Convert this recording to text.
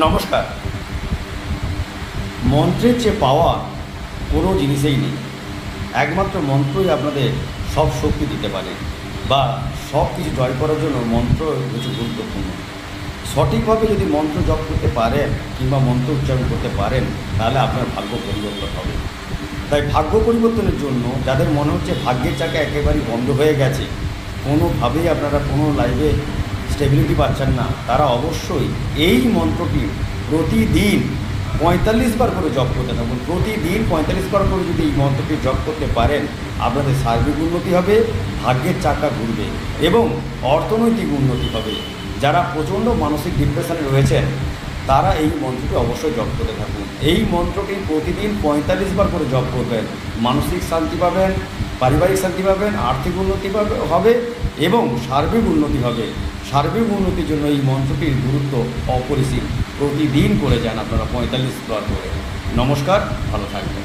নমস্কার। মন্ত্রের চেয়ে পাওয়া কোনো জিনিসেই নেই। একমাত্র মন্ত্রই আপনাদের সব শক্তি দিতে পারে বা সব কিছু জয় করার জন্য মন্ত্র হচ্ছে গুরুত্বপূর্ণ। সঠিকভাবে যদি মন্ত্র জপ করতে পারেন কিংবা মন্ত্র উচ্চারণ করতে পারেন, তাহলে আপনার ভাগ্য পরিবর্তন হবে। তাই ভাগ্য পরিবর্তনের জন্য যাদের মনে হচ্ছে ভাগ্যের চাকা একেবারেই বন্ধ হয়ে গেছে, কোনোভাবেই আপনারা কোনো লাইফে স্টেবিলিটি পাচ্ছেন না, তারা অবশ্যই এই মন্ত্রটি প্রতিদিন ৪৫ বার করে জপ করতে থাকুন। প্রতিদিন ৪৫ বার করে যদি এই মন্ত্রটি জপ করতে পারেন, আপনাদের সার্বিক উন্নতি হবে, ভাগ্যের চাকা ঘুরবে এবং অর্থনৈতিক উন্নতি হবে। যারা প্রচণ্ড মানসিক ডিপ্রেশনে রয়েছেন, তারা এই মন্ত্রটি অবশ্যই জপ করতে থাকুন। এই মন্ত্রটি প্রতিদিন ৪৫ বার করে জপ করবেন। মানসিক শান্তি পাবেন, পারিবারিক শান্তি পাবেন, আর্থিক উন্নতি হবে এবং সার্বিক উন্নতি হবে। সার্বিক উন্নতির জন্য এই মন্ত্রটির গুরুত্ব অপরিসীম। প্রতিদিন করে যান আপনারা ৪৫ বার করে। নমস্কার, ভালো থাকবেন।